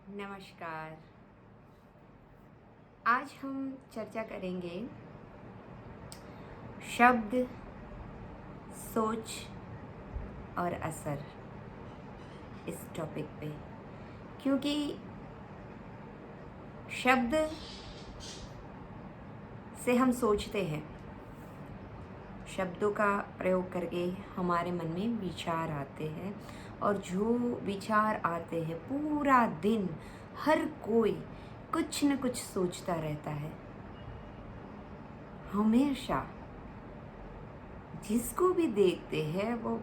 नमस्कार। आज हम चर्चा करेंगे शब्द, सोच और असर इस टॉपिक पे, क्योंकि शब्द से हम सोचते हैं। शब्दों का प्रयोग करके हमारे मन में विचार आते हैं और जो विचार आते हैं पूरा दिन हर कोई कुछ न कुछ सोचता रहता है। हमेशा जिसको भी देखते हैं वो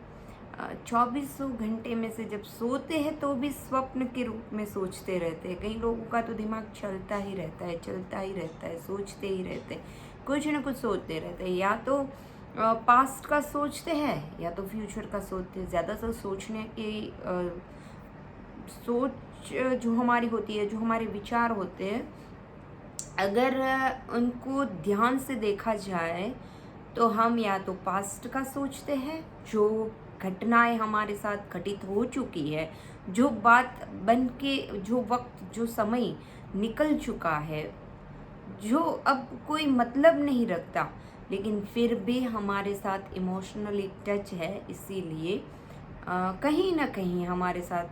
2400 घंटे में से जब सोते हैं तो भी स्वप्न के रूप में सोचते रहते हैं। कई लोगों का तो दिमाग चलता ही रहता है, सोचते ही रहते हैं, कुछ न कुछ सोचते रहते हैं। या तो पास्ट का सोचते हैं या तो फ्यूचर का सोचते हैं। ज़्यादातर सोचने की सोच जो हमारी होती है, जो हमारे विचार होते हैं, अगर उनको ध्यान से देखा जाए तो हम या तो पास्ट का सोचते हैं, जो घटनाएं हमारे साथ घटित हो चुकी है, जो बात बन के, जो वक्त, जो समय निकल चुका है, जो अब कोई मतलब नहीं रखता, लेकिन फिर भी हमारे साथ इमोशनली टच है। इसीलिए कहीं ना कहीं हमारे साथ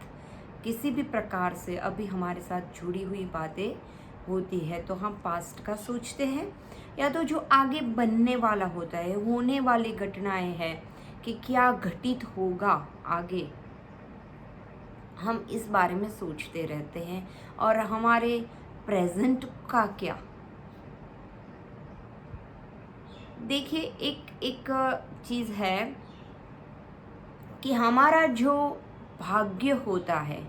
किसी भी प्रकार से अभी हमारे साथ जुड़ी हुई बातें होती है तो हम पास्ट का सोचते हैं, या तो जो आगे बनने वाला होता है, होने वाली घटनाएं हैं कि क्या घटित होगा आगे, हम इस बारे में सोचते रहते हैं। और हमारे प्रेजेंट का क्या, देखिए एक चीज़ है कि हमारा जो भाग्य होता है,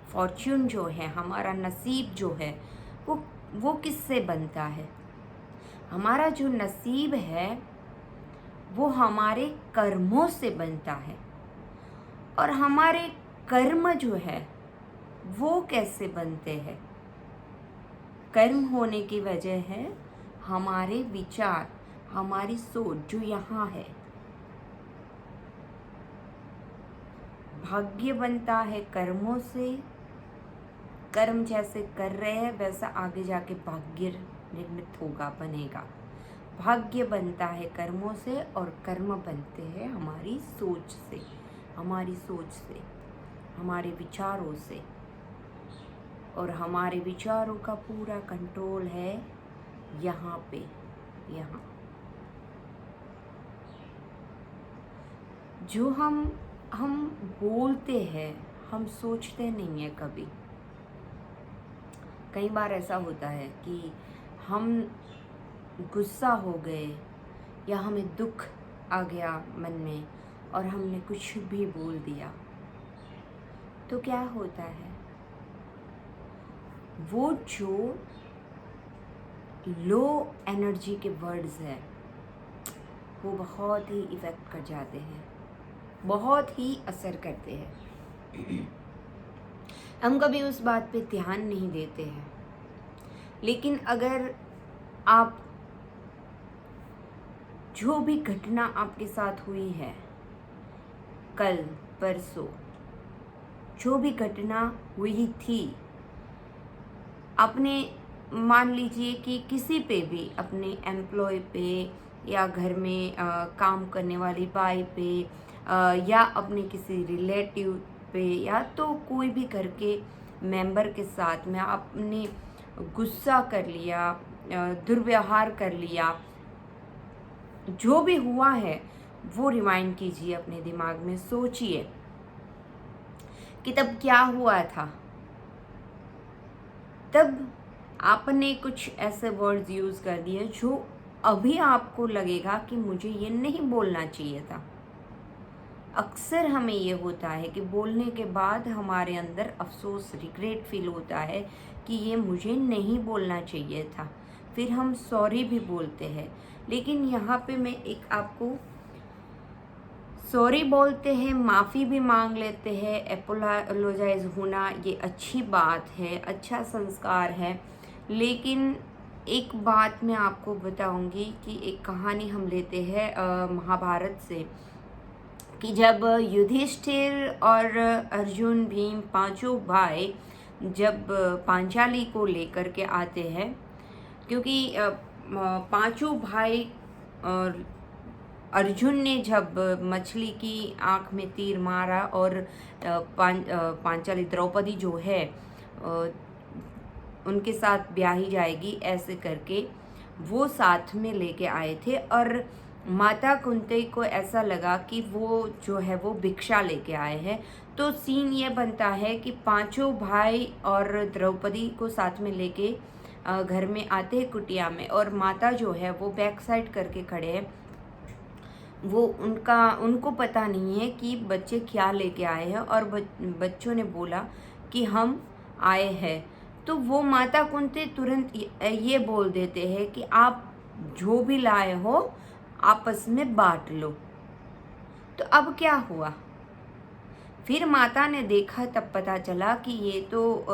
फॉर्च्यून जो है, हमारा नसीब जो है, वो किससे बनता है? हमारा जो नसीब है वो हमारे कर्मों से बनता है। और हमारे कर्म जो है वो कैसे बनते हैं? कर्म होने की वजह है हमारे विचार, हमारी सोच जो यहाँ है। भाग्य बनता है कर्मों से। कर्म जैसे कर रहे हैं वैसा आगे जाके भाग्य निर्मित होगा, बनेगा। भाग्य बनता है कर्मों से और कर्म बनते हैं हमारी सोच से, हमारे विचारों से। और हमारे विचारों का पूरा कंट्रोल है यहाँ पे, यहाँ जो हम बोलते हैं, हम सोचते नहीं है कभी। कई बार ऐसा होता है कि हम गुस्सा हो गए या हमें दुख आ गया मन में और हमने कुछ भी बोल दिया, तो क्या होता है, वो जो लो एनर्जी के वर्ड्स है वो बहुत ही इफ़ेक्ट कर जाते हैं, बहुत ही असर करते हैं। हम कभी उस बात पे ध्यान नहीं देते हैं, लेकिन अगर आप जो भी घटना आपके साथ हुई है, कल परसों जो भी घटना हुई थी, आपने मान लीजिए कि किसी पे भी, अपने एम्प्लॉय पे या घर में काम करने वाली बाई पे या अपने किसी रिलेटिव पे, या तो कोई भी घर के मेंबर के साथ में आपने गुस्सा कर लिया, दुर्व्यवहार कर लिया, जो भी हुआ है वो रिवाइंड कीजिए अपने दिमाग में, सोचिए कि तब क्या हुआ था। तब आपने कुछ ऐसे वर्ड्स यूज़ कर दिए जो अभी आपको लगेगा कि मुझे ये नहीं बोलना चाहिए था। अक्सर हमें ये होता है कि बोलने के बाद हमारे अंदर अफसोस, रिग्रेट फील होता है कि ये मुझे नहीं बोलना चाहिए था। फिर हम सॉरी भी बोलते हैं, लेकिन यहाँ पे मैं एक आपको, सॉरी बोलते हैं, माफ़ी भी मांग लेते हैं, एपोलोजाइज होना ये अच्छी बात है, अच्छा संस्कार है। लेकिन एक बात मैं आपको बताऊंगी कि एक कहानी हम लेते हैं महाभारत से, कि जब युधिष्ठिर और अर्जुन, भीम, पांचों भाई जब पांचाली को लेकर के आते हैं, क्योंकि पांचों भाई और अर्जुन ने जब मछली की आंख में तीर मारा और पांचाली द्रौपदी जो है उनके साथ ब्याही जाएगी ऐसे करके वो साथ में लेके आए थे, और माता कुंती को ऐसा लगा कि वो जो है वो भिक्षा लेके आए हैं। तो सीन ये बनता है कि पांचों भाई और द्रौपदी को साथ में लेके घर में आते हैं कुटिया में, और माता जो है वो बैक साइड करके खड़े हैं। वो उनको पता नहीं है कि बच्चे क्या लेके आए हैं, और बच्चों ने बोला कि हम आए हैं। तो वो माता कुंती तुरंत ये बोल देते हैं कि आप जो भी लाए हो आपस में बांट लो। तो अब क्या हुआ, फिर माता ने देखा, तब पता चला कि ये तो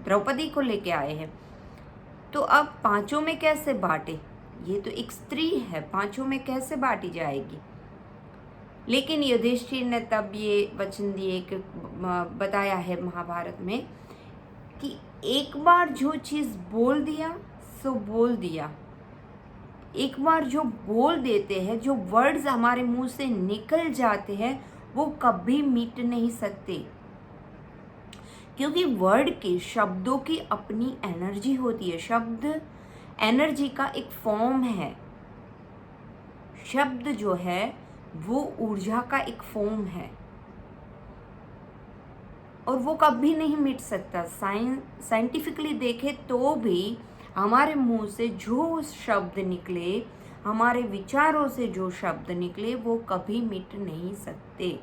द्रौपदी को लेके आए हैं। तो अब पांचों में कैसे बांटे, ये तो एक स्त्री है, पांचों में कैसे बांटी जाएगी। लेकिन युधिष्ठिर ने तब ये वचन दिए कि बताया है महाभारत में कि एक बार जो चीज़ बोल दिया सो बोल दिया। एक बार जो बोल देते हैं, जो वर्ड्स हमारे मुंह से निकल जाते हैं, वो कभी मिट नहीं सकते, क्योंकि वर्ड के, शब्दों की अपनी एनर्जी होती है। शब्द एनर्जी का एक फॉर्म है। शब्द जो है वो ऊर्जा का एक फॉर्म है, और वो कभी नहीं मिट सकता। साइंटिफिकली देखे तो भी हमारे मुंह से जो शब्द निकले, हमारे विचारों से जो शब्द निकले, वो कभी मिट नहीं सकते।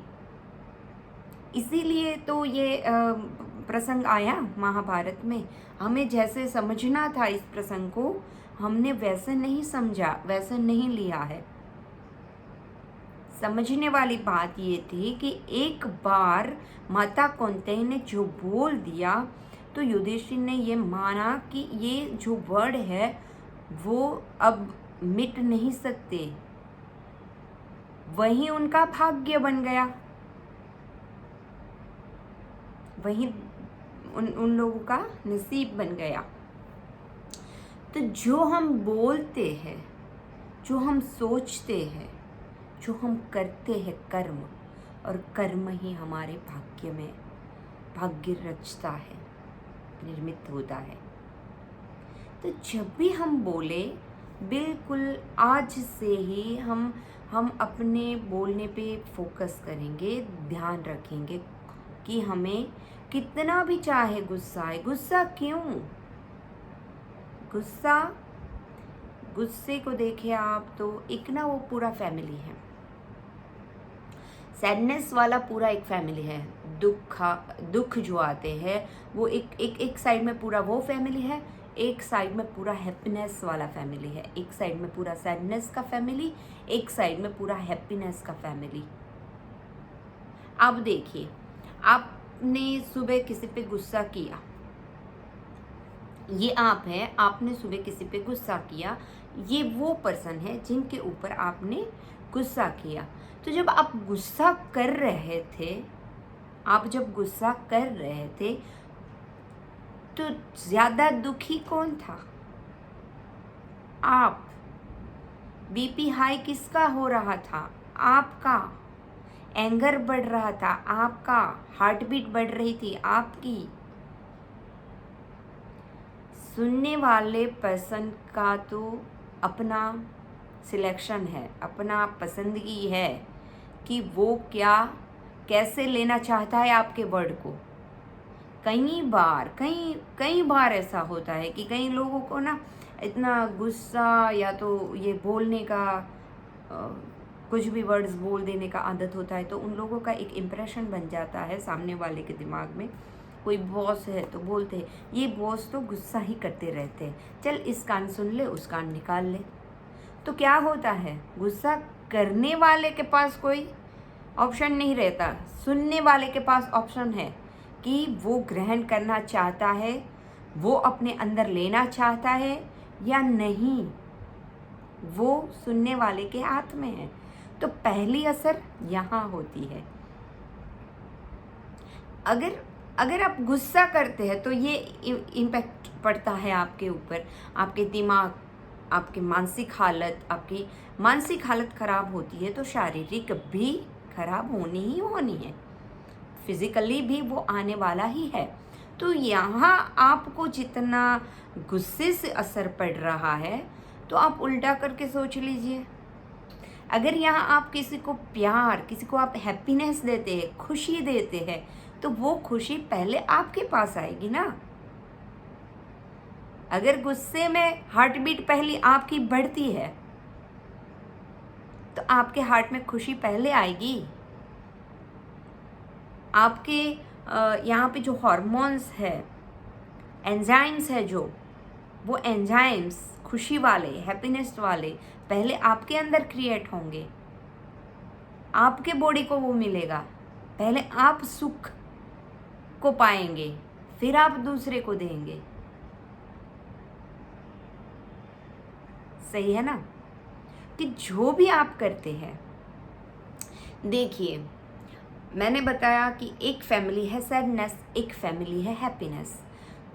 इसीलिए तो ये प्रसंग आया महाभारत में। हमें जैसे समझना था इस प्रसंग को, हमने वैसे नहीं समझा, वैसे नहीं लिया है। समझने वाली बात ये थी कि एक बार माता कुंती ने जो बोल दिया, तो युधिष्ठिर ने ये माना कि ये जो वर्ड है वो अब मिट नहीं सकते। वही उनका भाग्य बन गया, वही उन लोगों का नसीब बन गया। तो जो हम बोलते हैं, जो हम सोचते हैं, जो हम करते हैं कर्म, और कर्म ही हमारे भाग्य में भाग्य रचता है, निर्मित होता है। तो जब भी हम बोले, बिल्कुल आज से ही हम अपने बोलने पे फोकस करेंगे, ध्यान रखेंगे कि हमें कितना भी चाहे गुस्सा आए। गुस्सा क्यों? गुस्से को देखे आप तो एक ना वो पूरा फैमिली है। सैडनेस वाला पूरा एक फैमिली है। दुख जो आते हैं वो एक साइड में पूरा वो फैमिली है, एक साइड में पूरा हैप्पीनेस वाला फैमिली है। एक साइड में पूरा सैडनेस का फैमिली, एक साइड में पूरा हैप्पीनेस का फैमिली। अब देखिए, आपने सुबह किसी पे गुस्सा किया, ये आप है, आपने सुबह किसी पे गुस्सा किया, ये वो पर्सन है जिनके ऊपर आपने गुस्सा किया। तो जब आप गुस्सा कर रहे थे, तो ज्यादा दुखी कौन था? आप। बीपी हाई किसका हो रहा था? आपका। एंगर बढ़ रहा था आपका, हार्ट बीट बढ़ रही थी आपकी। सुनने वाले पर्सन का तो अपना सिलेक्शन है, अपना पसंदगी है कि वो कैसे लेना चाहता है आपके वर्ड को। कई बार ऐसा होता है कि कई लोगों को ना इतना गुस्सा या तो ये बोलने का कुछ भी वर्ड्स बोल देने का आदत होता है, तो उन लोगों का एक इम्प्रेशन बन जाता है सामने वाले के दिमाग में। कोई बॉस है तो बोलते हैं ये बॉस तो गुस्सा ही करते रहते हैं, चल इस कान सुन ले उस कान निकाल ले। तो क्या होता है, गुस्सा करने वाले के पास कोई ऑप्शन नहीं रहता, सुनने वाले के पास ऑप्शन है कि वो ग्रहण करना चाहता है, वो अपने अंदर लेना चाहता है या नहीं, वो सुनने वाले के हाथ में है। तो पहली असर यहाँ होती है। अगर अगर आप गुस्सा करते हैं तो ये इम्पैक्ट पड़ता है आपके ऊपर, आपके दिमाग, आपकी मानसिक हालत खराब होती है तो शारीरिक भी खराब होनी ही होनी है, फिजिकली भी वो आने वाला ही है। तो यहाँ आपको जितना गुस्से से असर पड़ रहा है तो आप उल्टा करके सोच लीजिए, अगर यहाँ आप किसी को प्यार, किसी को आप हैप्पीनेस देते हैं, खुशी देते हैं, तो वो खुशी पहले आपके पास आएगी ना। अगर गुस्से में हार्ट बीट पहले आपकी बढ़ती है तो आपके हार्ट में खुशी पहले आएगी। आपके यहाँ पे जो हॉर्मोन्स है, एंजाइम्स है, जो वो एंजाइम्स खुशी वाले, हैप्पीनेस वाले पहले आपके अंदर क्रिएट होंगे, आपके बॉडी को वो मिलेगा, पहले आप सुख को पाएंगे, फिर आप दूसरे को देंगे। सही है ना? कि जो भी आप करते हैं, देखिए मैंने बताया कि एक फैमिली है सैडनेस, एक फैमिली है हैप्पीनेस।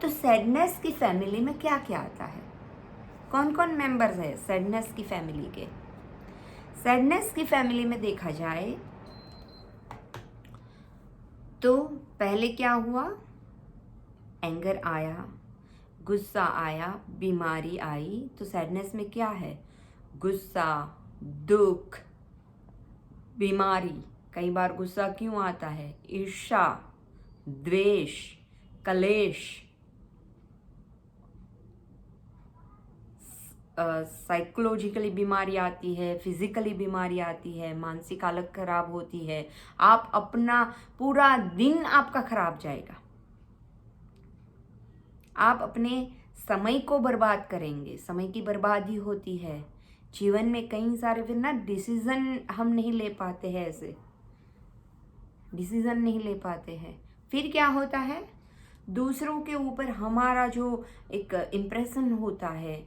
तो सैडनेस की फैमिली में क्या क्या आता है, कौन कौन मेंबर्स है सैडनेस की फैमिली के? सैडनेस की फैमिली में देखा जाए तो पहले क्या हुआ, एंगर आया, गुस्सा आया, बीमारी आई। तो सैडनेस में क्या है, गुस्सा, दुख, बीमारी। कई बार गुस्सा क्यों आता है, ईर्ष्या, द्वेष, कलेश, साइकोलॉजिकली बीमारी आती है, फिजिकली बीमारी आती है, मानसिक हालत खराब होती है, आप अपना पूरा दिन आपका खराब जाएगा, आप अपने समय को बर्बाद करेंगे, समय की बर्बादी होती है जीवन में। कई सारे फिर ना डिसीजन हम नहीं ले पाते हैं, ऐसे डिसीजन नहीं ले पाते हैं। फिर क्या होता है, दूसरों के ऊपर हमारा जो एक इम्प्रेशन होता है,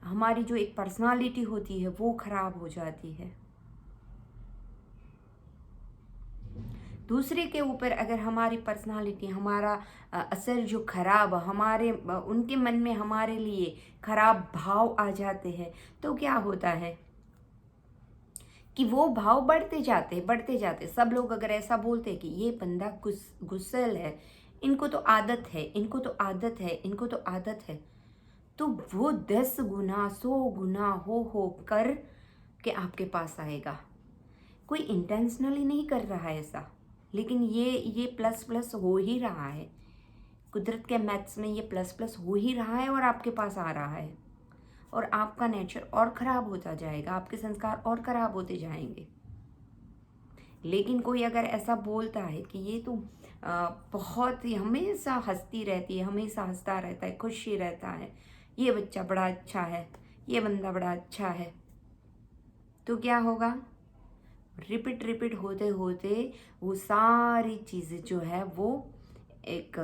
हमारी जो एक पर्सनालिटी होती है वो खराब हो जाती है। दूसरे के ऊपर अगर हमारी पर्सनालिटी, हमारा असर जो खराब, हमारे उनके मन में हमारे लिए खराब भाव आ जाते हैं, तो क्या होता है कि वो भाव बढ़ते जाते। सब लोग अगर ऐसा बोलते कि ये बंदा गुस्सैल है, इनको तो आदत है, इनको तो आदत है, इनको तो आदत है, तो वो 10 गुना 100 गुना हो कर के आपके पास आएगा। कोई इंटेंशनली नहीं कर रहा है ऐसा, लेकिन ये प्लस प्लस हो ही रहा है, कुदरत के मैथ्स में ये प्लस प्लस हो ही रहा है और आपके पास आ रहा है, और आपका नेचर और ख़राब होता जाएगा, आपके संस्कार और ख़राब होते जाएंगे। लेकिन कोई अगर ऐसा बोलता है कि ये तो बहुत ही हमेशा हंसती रहती है, हमेशा हंसता रहता है, खुशी रहता है, ये बच्चा बड़ा अच्छा है, ये बंदा बड़ा अच्छा है, तो क्या होगा, रिपीट होते होते वो सारी चीज़ें जो है वो एक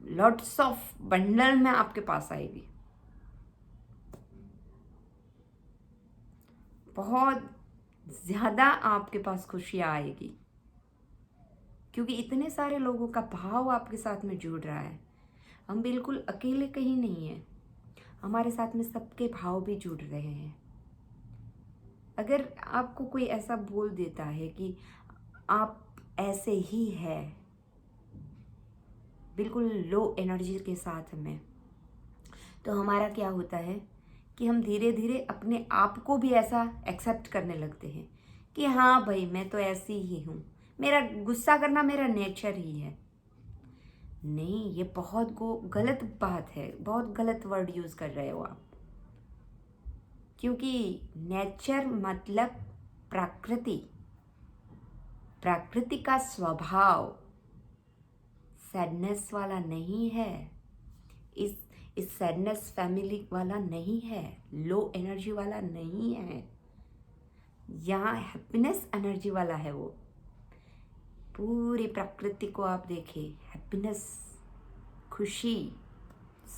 लॉट्स ऑफ बंडल में आपके पास आएगी। बहुत ज़्यादा आपके पास खुशियाँ आएगी, क्योंकि इतने सारे लोगों का भाव आपके साथ में जुड़ रहा है। हम बिल्कुल अकेले कहीं नहीं हैं, हमारे साथ में सबके भाव भी जुड़ रहे हैं। अगर आपको कोई ऐसा बोल देता है कि आप ऐसे ही है, बिल्कुल लो एनर्जी के साथ में, तो हमारा क्या होता है कि हम धीरे धीरे अपने आप को भी ऐसा एक्सेप्ट करने लगते हैं कि हाँ भाई मैं तो ऐसी ही हूँ, मेरा गुस्सा करना मेरा नेचर ही है। नहीं, ये बहुत गलत बात है, बहुत गलत वर्ड यूज़ कर रहे हो आप, क्योंकि नेचर मतलब प्रकृति का स्वभाव सैडनेस वाला नहीं है, इस सैडनेस फैमिली वाला नहीं है, लो एनर्जी वाला नहीं है, यहाँ हैप्पीनेस एनर्जी वाला है। वो पूरी प्रकृति को आप देखें, हैप्पीनेस, खुशी,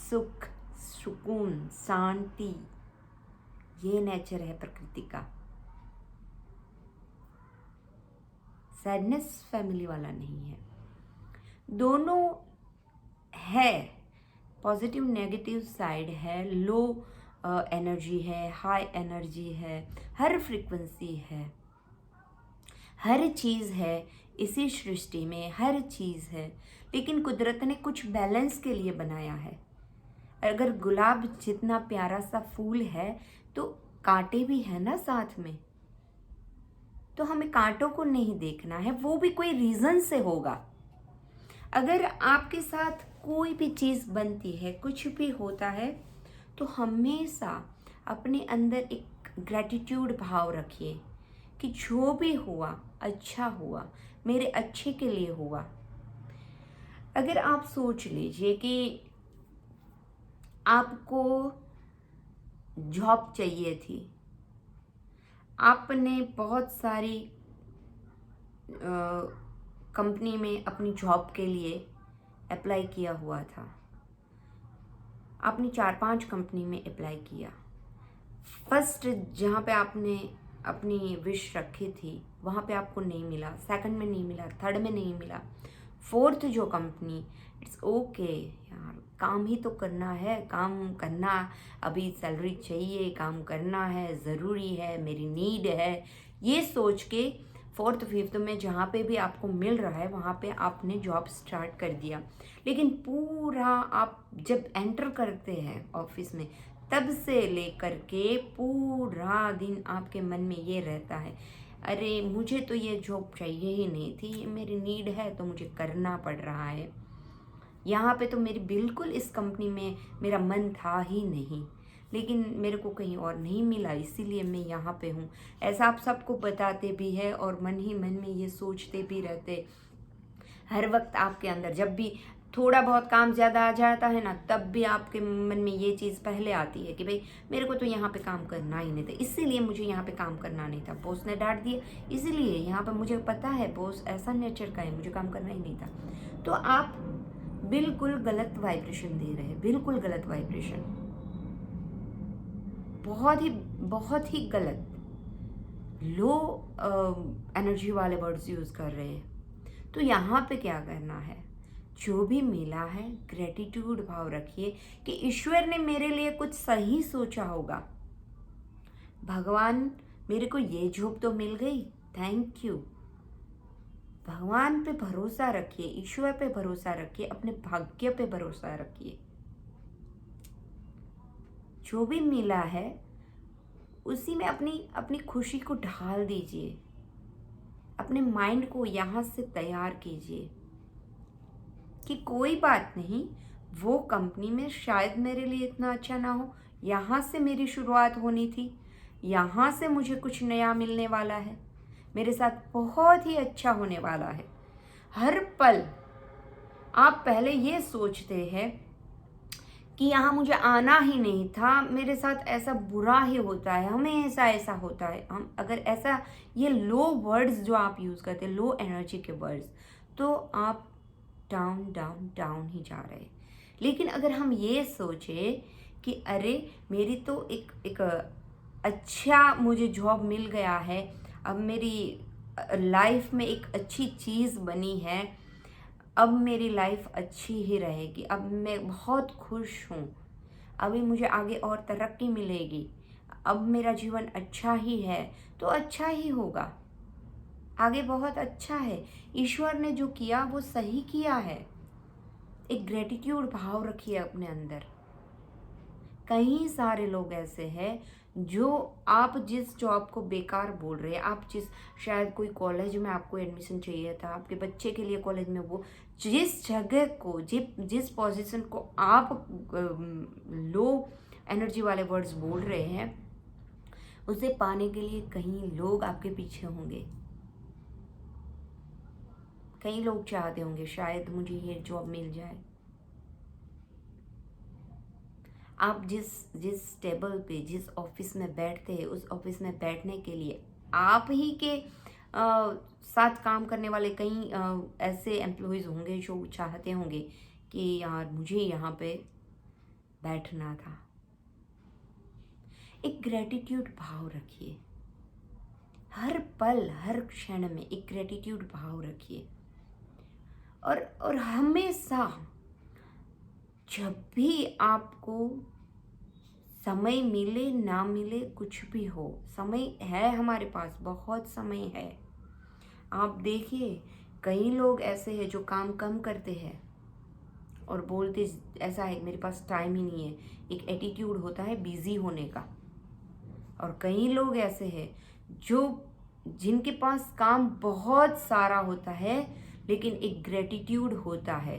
सुख, सुकून, शांति, ये नेचर है प्रकृति का। सैडनेस फैमिली वाला नहीं है, दोनों है। पॉजिटिव नेगेटिव साइड है, लो एनर्जी है, हाई एनर्जी है, हर फ्रीक्वेंसी है, हर चीज़ है इसी सृष्टि में, हर चीज़ है। लेकिन कुदरत ने कुछ बैलेंस के लिए बनाया है। अगर गुलाब जितना प्यारा सा फूल है तो कांटे भी है ना साथ में, तो हमें कांटों को नहीं देखना है, वो भी कोई रीज़न से होगा। अगर आपके साथ कोई भी चीज़ बनती है, कुछ भी होता है, तो हमेशा अपने अंदर एक ग्रैटिट्यूड भाव रखिए कि जो भी हुआ अच्छा हुआ, मेरे अच्छे के लिए हुआ। अगर आप सोच लीजिए कि आपको जॉब चाहिए थी, आपने बहुत सारी कंपनी में अपनी जॉब के लिए अप्लाई किया हुआ था, आपने 4-5 कंपनी में अप्लाई किया, फर्स्ट जहाँ पे आपने अपनी विश रखी थी वहाँ पे आपको नहीं मिला, सेकंड में नहीं मिला, थर्ड में नहीं मिला, फोर्थ जो कंपनी, इट्स ओके यार, काम ही तो करना है, काम करना, अभी सैलरी चाहिए, काम करना है, ज़रूरी है, मेरी नीड है, ये सोच के फोर्थ फिफ्थ में जहाँ पे भी आपको मिल रहा है वहाँ पे आपने जॉब स्टार्ट कर दिया। लेकिन पूरा आप जब एंटर करते हैं ऑफिस में, तब से लेकर के पूरा दिन आपके मन में ये रहता है, अरे मुझे तो ये जॉब चाहिए ही नहीं थी, ये मेरी नीड है तो मुझे करना पड़ रहा है, यहाँ पे तो मेरी बिल्कुल इस कंपनी में मेरा मन था ही नहीं, लेकिन मेरे को कहीं और नहीं मिला इसीलिए मैं यहाँ पे हूँ। ऐसा आप सबको बताते भी है और मन ही मन में ये सोचते भी रहते। हर वक्त आपके अंदर जब भी थोड़ा बहुत काम ज़्यादा आ जाता है ना, तब भी आपके मन में ये चीज़ पहले आती है कि भाई मेरे को तो यहाँ पे काम करना ही नहीं था, इसीलिए मुझे यहाँ पे काम करना नहीं था, बॉस ने डांट दिया इसीलिए यहाँ पे, मुझे पता है बॉस ऐसा नेचर का है, मुझे काम करना ही नहीं था। तो आप बिल्कुल गलत वाइब्रेशन दे रहे हैं, बिल्कुल गलत वाइब्रेशन, बहुत ही गलत, लो एनर्जी वाले वर्ड्स यूज़ कर रहे हैं। तो यहाँ पे क्या करना है, जो भी मिला है ग्रेटिट्यूड भाव रखिए कि ईश्वर ने मेरे लिए कुछ सही सोचा होगा, भगवान मेरे को ये जॉब तो मिल गई, थैंक यू। भगवान पे भरोसा रखिए, ईश्वर पे भरोसा रखिए, अपने भाग्य पे भरोसा रखिए। जो भी मिला है उसी में अपनी खुशी को ढाल दीजिए, अपने माइंड को यहाँ से तैयार कीजिए कि कोई बात नहीं, वो कंपनी में शायद मेरे लिए इतना अच्छा ना हो, यहाँ से मेरी शुरुआत होनी थी, यहाँ से मुझे कुछ नया मिलने वाला है, मेरे साथ बहुत ही अच्छा होने वाला है। हर पल आप पहले ये सोचते हैं कि यहाँ मुझे आना ही नहीं था, मेरे साथ ऐसा बुरा ही होता है, हमेशा ऐसा होता है। हम अगर ऐसा ये लो वर्ड्स जो आप यूज़ करते हैं, लो एनर्जी के वर्ड्स, तो आप डाउन डाउन डाउन ही जा रहे हैं। लेकिन अगर हम ये सोचे कि अरे मेरी तो एक अच्छा मुझे जॉब मिल गया है, अब मेरी लाइफ में एक अच्छी चीज़ बनी है, अब मेरी लाइफ अच्छी ही रहेगी, अब मैं बहुत खुश हूँ, अभी मुझे आगे और तरक्की मिलेगी, अब मेरा जीवन अच्छा ही है, तो अच्छा ही होगा, आगे बहुत अच्छा है, ईश्वर ने जो किया वो सही किया है। एक ग्रेटिट्यूड भाव रखिए अपने अंदर। कई सारे लोग ऐसे हैं जो आप जिस जॉब को बेकार बोल रहे हैं, आप जिस शायद कोई कॉलेज में आपको एडमिशन चाहिए था, आपके बच्चे के लिए कॉलेज में, वो जिस जगह को जिस पोजीशन को आप लो एनर्जी वाले वर्ड्स बोल रहे हैं, उसे पाने के लिए कई लोग आपके पीछे होंगे, कई लोग चाहते होंगे शायद मुझे ये जॉब मिल जाए। आप जिस टेबल पे जिस ऑफिस में बैठते हैं, उस ऑफिस में बैठने के लिए आप ही के साथ काम करने वाले कई ऐसे एम्प्लॉयज़ होंगे जो चाहते होंगे कि यार मुझे यहाँ पे बैठना था। एक ग्रेटिट्यूड भाव रखिए, हर पल हर क्षण में एक ग्रेटिट्यूड भाव रखिए। और हमेशा जब भी आपको समय मिले ना मिले, कुछ भी हो, समय है हमारे पास, बहुत समय है। आप देखिए कई लोग ऐसे हैं जो काम कम करते हैं और बोलते ऐसा है मेरे पास टाइम ही नहीं है, एक एटीट्यूड होता है बिजी होने का। और कई लोग ऐसे हैं जो जिनके पास काम बहुत सारा होता है लेकिन एक ग्रेटिट्यूड होता है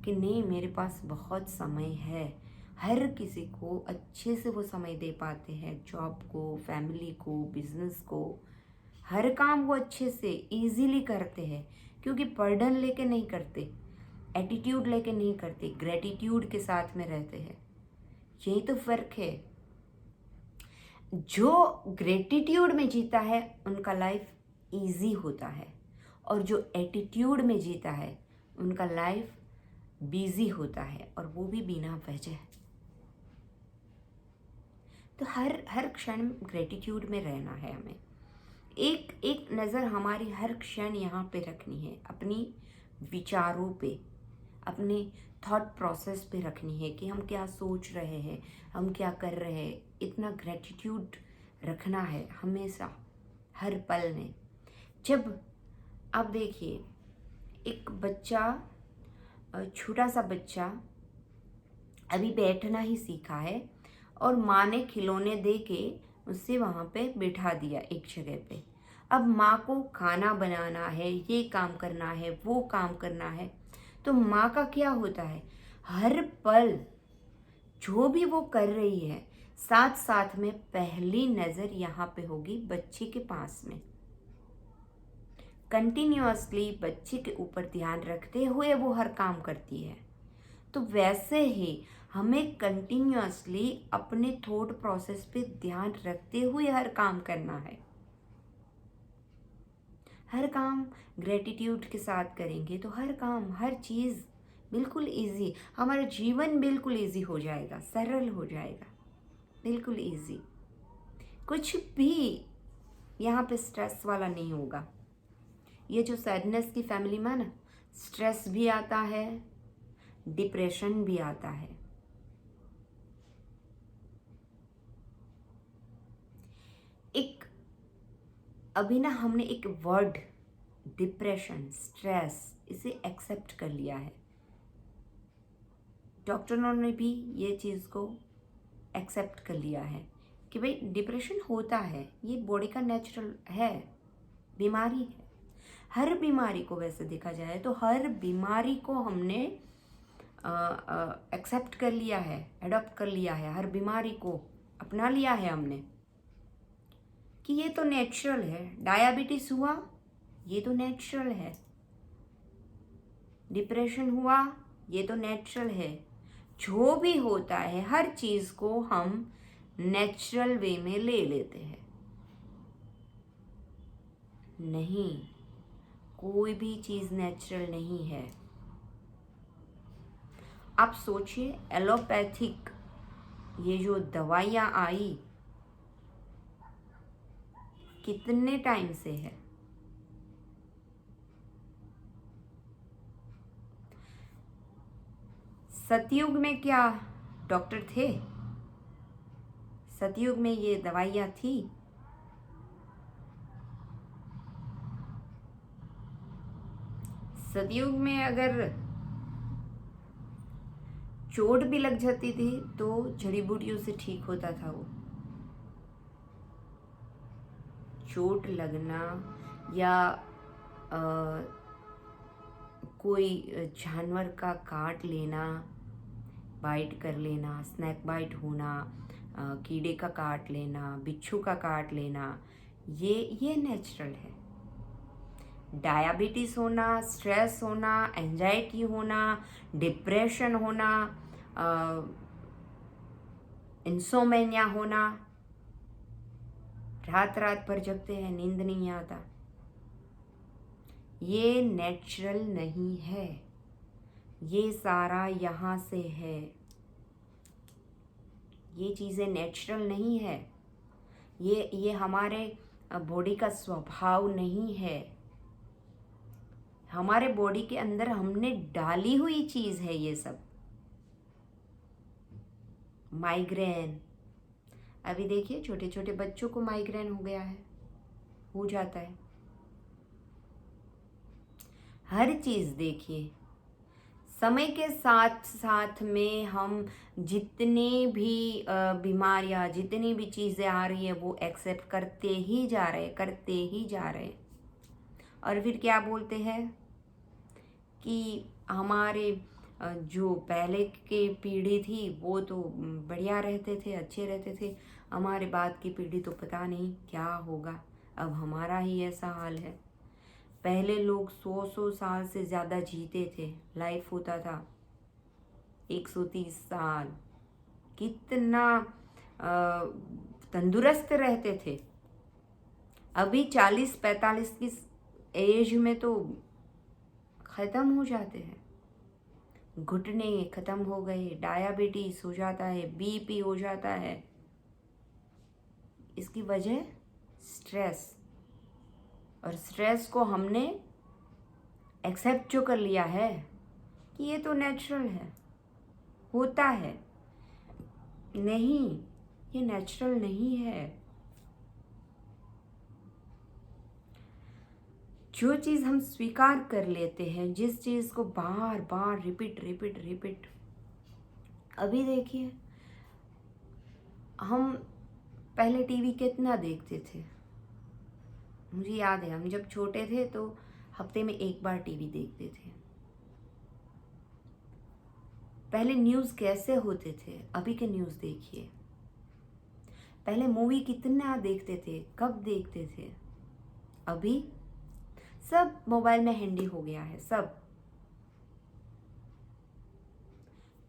कि नहीं मेरे पास बहुत समय है। हर किसी को अच्छे से वो समय दे पाते हैं, जॉब को, फैमिली को, बिजनेस को, हर काम वो अच्छे से इजीली करते हैं क्योंकि बर्डन लेके नहीं करते, एटीट्यूड लेके नहीं करते, ग्रेटिट्यूड के साथ में रहते हैं। यही तो फर्क है। जो ग्रेटिट्यूड में जीता है उनका लाइफ इजी होता है और जो एटीट्यूड में जीता है उनका लाइफ बिजी होता है, और वो भी बिना वजह। तो हर क्षण ग्रेटिट्यूड में रहना है हमें। एक एक नज़र हमारी हर क्षण यहाँ पे रखनी है, अपनी विचारों पे, अपने थॉट प्रोसेस पे रखनी है कि हम क्या सोच रहे हैं, हम क्या कर रहे हैं। इतना ग्रेटिट्यूड रखना है हमेशा हर पल में। जब आप देखिए एक बच्चा, छोटा सा बच्चा अभी बैठना ही सीखा है और माँ ने खिलौने दे के उससे वहाँ पे बिठा दिया एक जगह पे। अब माँ को खाना बनाना है, ये काम करना है, वो काम करना है, तो माँ का क्या होता है, हर पल जो भी वो कर रही है साथ साथ में पहली नज़र यहाँ पे होगी बच्चे के पास में। कंटिन्यूअसली बच्चे के ऊपर ध्यान रखते हुए वो हर काम करती है। तो वैसे ही हमें कंटिन्यूअसली अपने थॉट प्रोसेस पे ध्यान रखते हुए हर काम करना है। हर काम ग्रेटिट्यूड के साथ करेंगे तो हर काम, हर चीज़ बिल्कुल इजी, हमारा जीवन बिल्कुल इजी हो जाएगा, सरल हो जाएगा, बिल्कुल इजी। कुछ भी यहाँ पे स्ट्रेस वाला नहीं होगा। ये जो सैडनेस की फैमिली में ना, स्ट्रेस भी आता है, डिप्रेशन भी आता है। एक अभी ना हमने एक वर्ड डिप्रेशन, स्ट्रेस, इसे एक्सेप्ट कर लिया है। डॉक्टरों ने भी ये चीज़ को एक्सेप्ट कर लिया है कि भाई डिप्रेशन होता है, ये बॉडी का नेचुरल है, बीमारी है। हर बीमारी को वैसे देखा जाए तो हर बीमारी को हमने एक्सेप्ट कर लिया है, एडॉप्ट कर लिया है, हर बीमारी को अपना लिया है हमने कि ये तो नेचुरल है। डायबिटीज हुआ, ये तो नेचुरल है। डिप्रेशन हुआ, ये तो नेचुरल है। जो भी होता है हर चीज़ को हम नेचुरल वे में ले लेते हैं। नहीं, कोई भी चीज़ नेचुरल नहीं है। आप सोचिए एलोपैथिक ये जो दवाइयाँ आई कितने टाइम से है। सतयुग में क्या डॉक्टर थे? सतयुग में ये दवाइयाँ थी? सतयुग में अगर चोट भी लग जाती थी तो जड़ी बूटियों से ठीक होता था वो। चोट लगना या कोई जानवर का काट लेना, बाइट कर लेना, स्नैक बाइट होना, कीड़े का काट लेना, बिच्छू का काट लेना, ये नेचुरल है। डायबिटीज़ होना, स्ट्रेस होना, एंजाइटी होना, डिप्रेशन होना, इंसोमेनिया होना, रात रात भर जगते हैं, नींद नहीं आता, ये नेचुरल नहीं है। ये सारा यहाँ से है, ये चीज़ें नेचुरल नहीं है। ये हमारे बॉडी का स्वभाव नहीं है। हमारे बॉडी के अंदर हमने डाली हुई चीज है ये सब। माइग्रेन, अभी देखिए छोटे छोटे बच्चों को माइग्रेन हो गया है, हो जाता है। हर चीज देखिए, समय के साथ साथ में हम जितने भी बीमारियां, जितनी भी चीज़ें आ रही है वो एक्सेप्ट करते ही जा रहे, करते ही जा रहे। और फिर क्या बोलते हैं कि हमारे जो पहले के पीढ़ी थी वो तो बढ़िया रहते थे, अच्छे रहते थे, हमारे बाद की पीढ़ी तो पता नहीं क्या होगा। अब हमारा ही ऐसा हाल है। पहले लोग 100 साल से ज़्यादा जीते थे, लाइफ होता था 130 साल, कितना तंदुरुस्त रहते थे। अभी 40-45 की एज में तो ख़त्म हो जाते हैं, घुटने ख़त्म हो गए, डायबिटीज़ हो जाता है, बीपी हो जाता है। इसकी वजह स्ट्रेस, और स्ट्रेस को हमने एक्सेप्ट जो कर लिया है कि ये तो नेचुरल है, होता है। नहीं, ये नेचुरल नहीं है। जो चीज़ हम स्वीकार कर लेते हैं, जिस चीज़ को बार बार रिपीट रिपीट रिपीट, अभी देखिए हम पहले टीवी कितना देखते थे। मुझे याद है हम जब छोटे थे तो हफ्ते में एक बार टीवी देखते थे। पहले न्यूज़ कैसे होते थे, अभी के न्यूज़ देखिए। पहले मूवी कितना देखते थे, कब देखते थे, अभी सब मोबाइल में हैंडी हो गया है। सब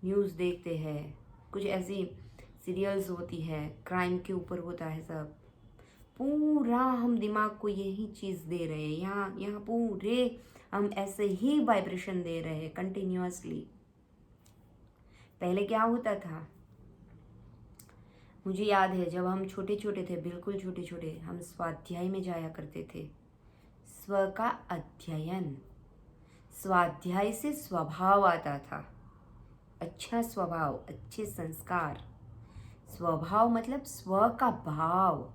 न्यूज़ देखते हैं, कुछ ऐसी सीरियल्स होती है, क्राइम के ऊपर होता है सब। पूरा हम दिमाग को यही चीज़ दे रहे हैं, यहाँ पूरे हम ऐसे ही वाइब्रेशन दे रहे हैं कंटिन्यूअसली। पहले क्या होता था, मुझे याद है जब हम छोटे छोटे थे, बिल्कुल छोटे छोटे, हम स्वाध्याय में जाया करते थे। स्व का अध्ययन, स्वाध्याय से स्वभाव आता था, अच्छा स्वभाव, अच्छे संस्कार। स्वभाव मतलब स्व का भाव,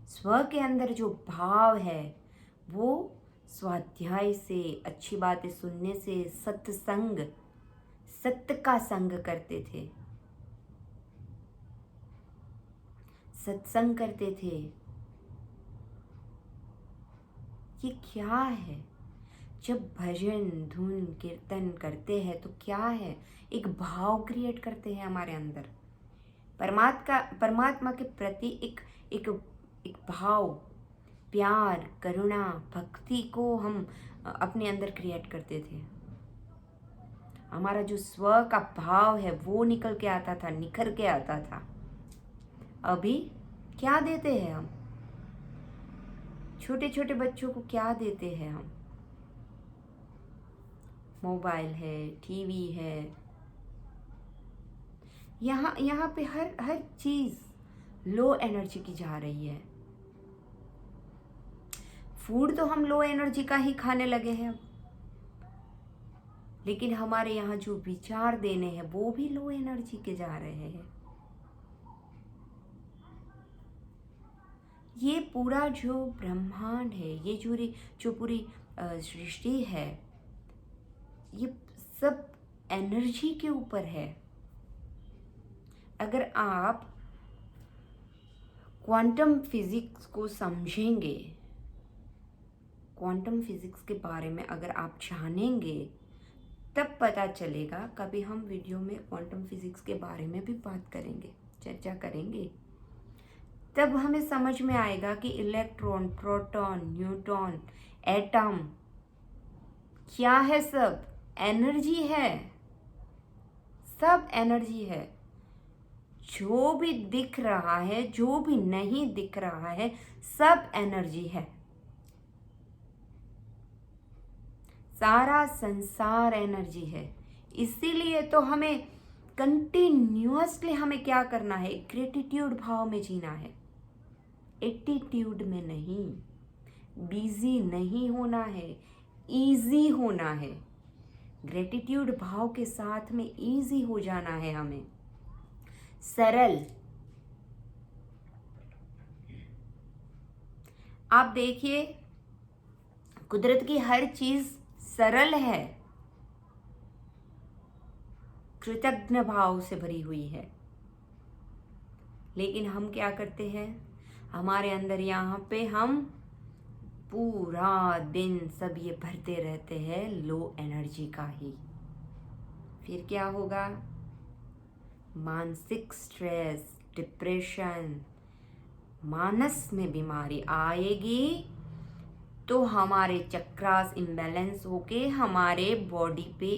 स्व के अंदर जो भाव है वो स्वाध्याय से, अच्छी बातें सुनने से, सत्संग, सत्य का संग करते थे, सत्संग करते थे। ये क्या है, जब भजन धुन कीर्तन करते हैं तो क्या है, एक भाव क्रिएट करते हैं हमारे अंदर। परमात्मा के प्रति एक भाव, प्यार, करुणा, भक्ति को हम अपने अंदर क्रिएट करते थे। हमारा जो स्व का भाव है वो निकल के आता था, निखर के आता था। अभी क्या देते हैं हम छोटे छोटे बच्चों को, क्या देते हैं हम? मोबाइल है, टीवी है, यहाँ पे हर चीज़ लो एनर्जी की जा रही है। फूड तो हम लो एनर्जी का ही खाने लगे हैं, लेकिन हमारे यहाँ जो विचार देने हैं वो भी लो एनर्जी के जा रहे हैं। ये पूरा जो ब्रह्मांड है, ये जो पूरी सृष्टि है, ये सब एनर्जी के ऊपर है। अगर आप क्वांटम फिजिक्स को समझेंगे, क्वांटम फिजिक्स के बारे में अगर आप जानेंगे, तब पता चलेगा। कभी हम वीडियो में क्वांटम फिजिक्स के बारे में भी बात करेंगे, चर्चा करेंगे, तब हमें समझ में आएगा कि इलेक्ट्रॉन, प्रोटॉन, न्यूट्रॉन, एटम क्या है, सब एनर्जी है, सब एनर्जी है। जो भी दिख रहा है, जो भी नहीं दिख रहा है, सब एनर्जी है। सारा संसार एनर्जी है। इसीलिए तो हमें कंटिन्यूअसली हमें क्या करना है, ग्रेटिट्यूड भाव में जीना है। एटीट्यूड में नहीं, बिजी नहीं होना है, इजी होना है। ग्रेटिट्यूड भाव के साथ में इजी हो जाना है हमें, सरल। आप देखिए, कुदरत की हर चीज सरल है, कृतज्ञ भाव से भरी हुई है। लेकिन हम क्या करते हैं, हमारे अंदर यहाँ पे हम पूरा दिन सब ये भरते रहते हैं लो एनर्जी का ही। फिर क्या होगा, मानसिक स्ट्रेस, डिप्रेशन, मानस में बीमारी आएगी, तो हमारे चक्रास इम्बैलेंस होके हमारे बॉडी पे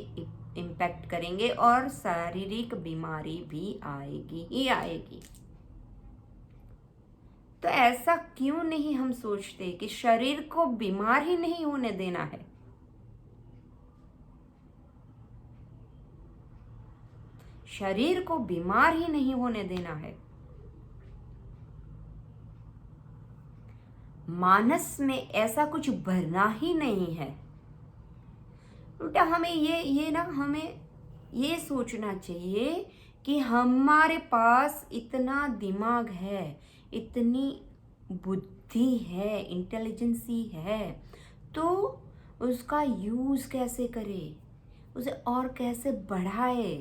इम्पैक्ट करेंगे और शारीरिक बीमारी भी आएगी ही आएगी। तो ऐसा क्यों नहीं हम सोचते कि शरीर को बीमार ही नहीं होने देना है। शरीर को बीमार ही नहीं होने देना है। मानस में ऐसा कुछ भरना ही नहीं है। उल्टा हमें हमें ये सोचना चाहिए कि हमारे पास इतना दिमाग है, इतनी बुद्धि है, इंटेलिजेंसी है, तो उसका यूज कैसे करे, उसे और कैसे बढ़ाए।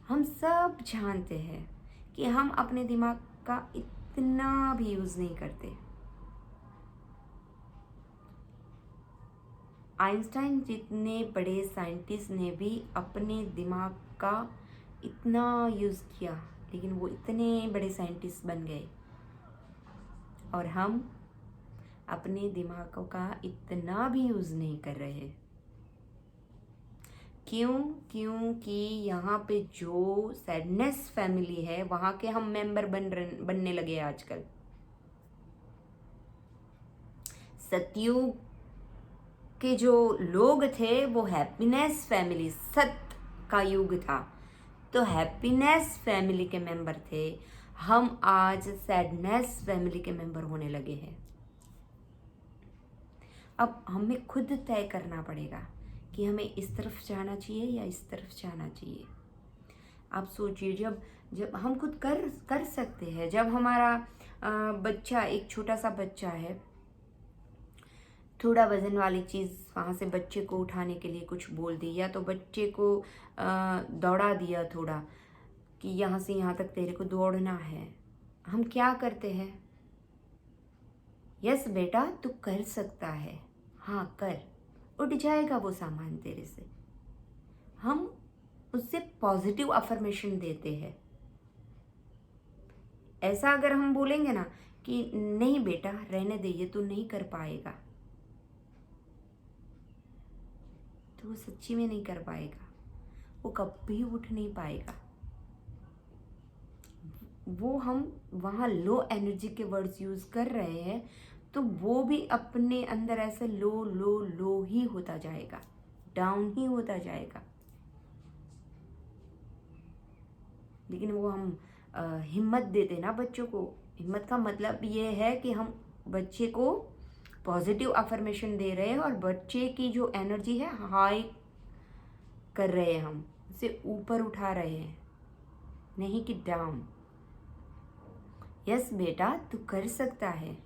हम सब जानते हैं कि हम अपने दिमाग का इतना भी यूज नहीं करते। आइंस्टाइन जितने बड़े साइंटिस्ट ने भी अपने दिमाग का इतना यूज किया, लेकिन वो इतने बड़े साइंटिस्ट बन गए, और हम अपने दिमाग का इतना भी यूज नहीं कर रहे। क्योंकि यहाँ पे जो सैडनेस फैमिली है वहां के हम मेंबर बनने लगे आजकल। सतयुग के जो लोग थे वो हैप्पीनेस फैमिली, सत का युग था, तो हैप्पीनेस फैमिली के मेंबर थे। हम आज सैडनेस फैमिली के मेंबर होने लगे हैं। अब हमें खुद तय करना पड़ेगा कि हमें इस तरफ जाना चाहिए या इस तरफ जाना चाहिए। आप सोचिए, जब हम खुद कर सकते हैं। जब हमारा बच्चा, एक छोटा सा बच्चा है, थोड़ा वजन वाली चीज़ वहाँ से बच्चे को उठाने के लिए कुछ बोल दी, या तो बच्चे को दौड़ा दिया थोड़ा कि यहाँ से यहाँ तक तेरे को दौड़ना है, हम क्या करते हैं, यस बेटा तू कर सकता है, हाँ कर, उठ जाएगा वो सामान तेरे से। हम उससे पॉजिटिव अफर्मेशन देते हैं। ऐसा अगर हम बोलेंगे ना कि नहीं बेटा रहने दे, ये तू नहीं कर पाएगा, तो वो सच्ची में नहीं कर पाएगा, वो कभी उठ नहीं पाएगा। वो हम वहाँ लो एनर्जी के वर्ड्स यूज कर रहे हैं, तो वो भी अपने अंदर ऐसे लो लो लो ही होता जाएगा, डाउन ही होता जाएगा। लेकिन वो हम हिम्मत देते ना बच्चों को। हिम्मत का मतलब ये है कि हम बच्चे को पॉजिटिव अफर्मेशन दे रहे हैं और बच्चे की जो एनर्जी है हाई कर रहे हैं, हम उसे ऊपर उठा रहे हैं, नहीं कि डाउन। यस बेटा तू कर सकता है,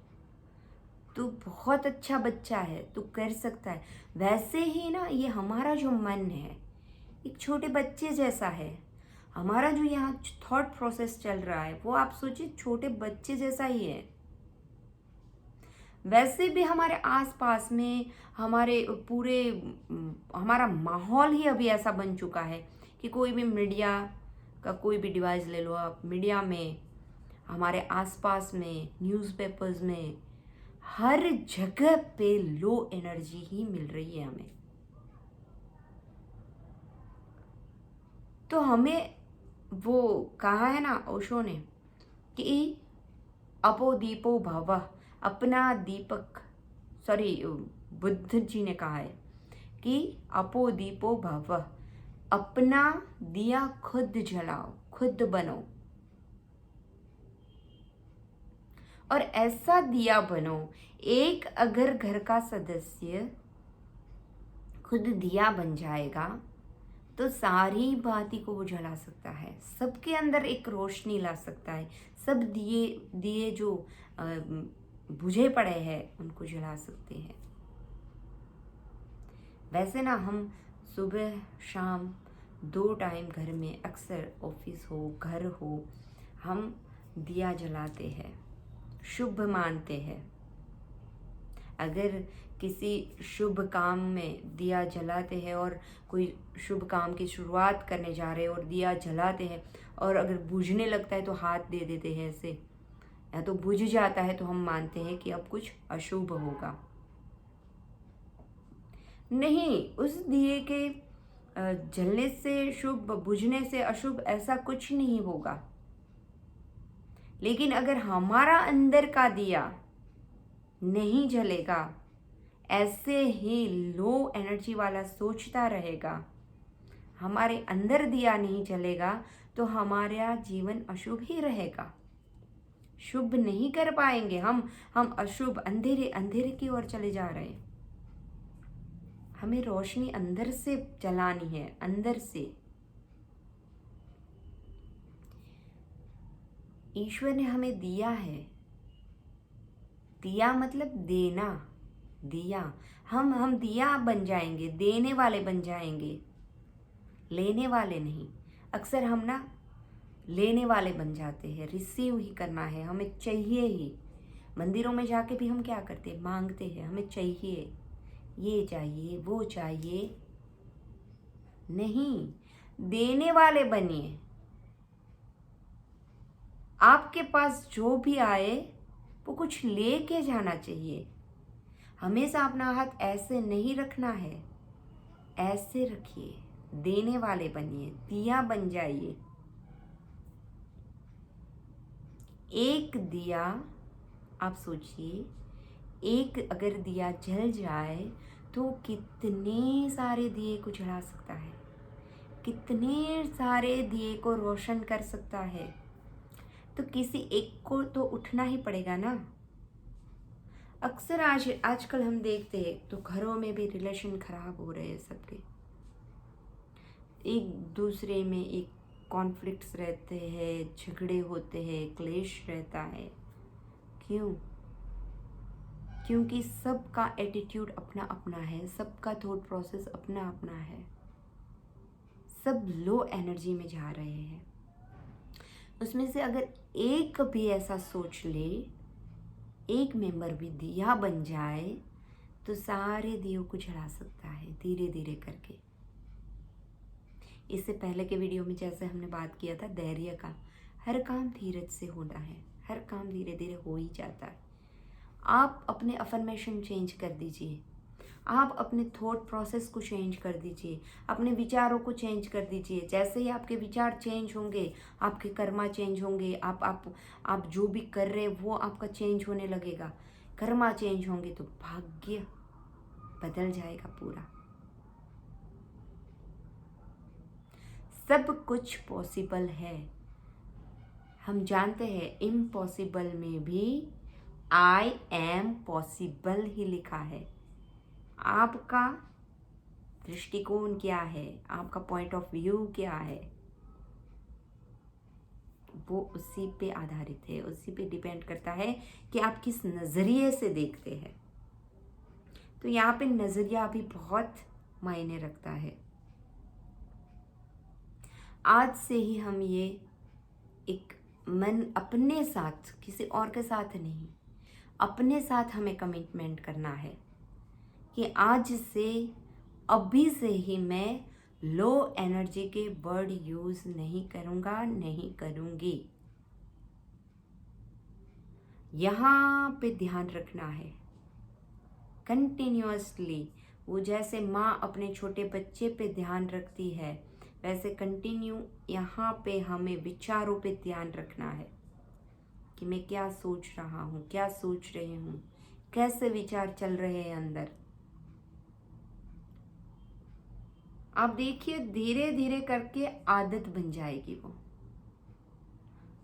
तू बहुत अच्छा बच्चा है, तू कर सकता है। वैसे ही ना ये हमारा जो मन है एक छोटे बच्चे जैसा है। हमारा जो यहाँ थॉट प्रोसेस चल रहा है वो आप सोचिए छोटे बच्चे जैसा ही है। वैसे भी हमारे आसपास में हमारे पूरे हमारा माहौल ही अभी ऐसा बन चुका है कि कोई भी मीडिया का कोई भी डिवाइस ले लो आप, मीडिया में, हमारे आसपास में, न्यूज़पेपर्स में, हर जगह पे लो एनर्जी ही मिल रही है हमें। तो हमें वो कहा है ना ओशो ने कि अपो दीपो भव, अपना दीपक, बुद्ध जी ने कहा है कि अपो दीपो भव, अपना दिया खुद जलाओ, खुद बनो। और ऐसा दिया बनो, एक अगर घर का सदस्य खुद दिया बन जाएगा तो सारी बाती को वो जला सकता है, सबके अंदर एक रोशनी ला सकता है, सब दिए दिए जो बुझे पड़े हैं उनको जला सकते हैं। वैसे ना हम सुबह शाम 2 टाइम घर में, अक्सर ऑफिस हो घर हो, हम दिया जलाते हैं, शुभ मानते हैं। अगर किसी शुभ काम में दिया जलाते हैं और कोई शुभ काम की शुरुआत करने जा रहे हैं और दिया जलाते हैं और अगर बुझने लगता है तो हाथ दे देते हैं ऐसे, या तो बुझ जाता है तो हम मानते हैं कि अब कुछ अशुभ होगा। नहीं, उस दिए के जलने से शुभ, बुझने से अशुभ, ऐसा कुछ नहीं होगा। लेकिन अगर हमारा अंदर का दिया नहीं जलेगा, ऐसे ही लो एनर्जी वाला सोचता रहेगा, हमारे अंदर दिया नहीं जलेगा, तो हमारा जीवन अशुभ ही रहेगा, शुभ नहीं कर पाएंगे हम अशुभ, अंधेरे अंधेरे की ओर चले जा रहे हैं। हमें रोशनी अंदर से जलानी है, अंदर से। ईश्वर ने हमें दिया है, दिया मतलब देना, दिया, हम दिया बन जाएंगे, देने वाले बन जाएंगे, लेने वाले नहीं। अक्सर हम ना लेने वाले बन जाते हैं, रिसीव ही करना है, हमें चाहिए ही। मंदिरों में जाके भी हम क्या करते हैं, मांगते हैं, हमें चाहिए, ये चाहिए वो चाहिए। नहीं, देने वाले बनिए। आपके पास जो भी आए वो कुछ लेके जाना चाहिए। हमेशा अपना हाथ ऐसे नहीं रखना है, ऐसे रखिए, देने वाले बनिए, दिया बन जाइए। एक दिया, आप सोचिए, एक अगर दिया जल जाए तो कितने सारे दिए को जला सकता है, कितने सारे दिए को रोशन कर सकता है। तो किसी एक को तो उठना ही पड़ेगा ना। अक्सर आजकल हम देखते हैं तो घरों में भी रिलेशन खराब हो रहे हैं सबके, एक दूसरे में एक कॉन्फ्लिक्ट्स रहते हैं, झगड़े होते हैं, क्लेश रहता है। क्यों? क्योंकि सबका एटीट्यूड अपना अपना है, सबका थॉट प्रोसेस अपना अपना है, सब लो एनर्जी में जा रहे हैं। उसमें से अगर एक भी ऐसा सोच ले, एक मेंबर भी दिया बन जाए, तो सारे दियों को जला सकता है धीरे धीरे करके। इससे पहले के वीडियो में जैसे हमने बात किया था धैर्य का, हर काम धीरज से होना है, हर काम धीरे धीरे हो ही जाता है। आप अपने अफर्मेशन चेंज कर दीजिए, आप अपने थॉट प्रोसेस को चेंज कर दीजिए, अपने विचारों को चेंज कर दीजिए। जैसे ही आपके विचार चेंज होंगे, आपके कर्मा चेंज होंगे, आप जो भी कर रहे हैं वो आपका चेंज होने लगेगा। कर्मा चेंज होंगे तो भाग्य बदल जाएगा पूरा। सब कुछ पॉसिबल है। हम जानते हैं इम्पॉसिबल में भी आई एम पॉसिबल ही लिखा है। आपका दृष्टिकोण क्या है, आपका पॉइंट ऑफ व्यू क्या है, वो उसी पे आधारित है, उसी पे डिपेंड करता है कि आप किस नज़रिए से देखते हैं। तो यहाँ पे नज़रिया भी बहुत मायने रखता है। आज से ही हम ये एक मन अपने साथ, किसी और के साथ नहीं, अपने साथ हमें कमिटमेंट करना है कि आज से, अभी से ही मैं लो एनर्जी के वर्ड यूज नहीं करूँगा, नहीं करूँगी। यहाँ पे ध्यान रखना है कंटिन्यूअसली। वो जैसे माँ अपने छोटे बच्चे पे ध्यान रखती है, वैसे कंटिन्यू यहाँ पे हमें विचारों पे ध्यान रखना है कि मैं क्या सोच रहा हूँ, क्या सोच रही हूँ, कैसे विचार चल रहे हैं अंदर। आप देखिए धीरे धीरे करके आदत बन जाएगी।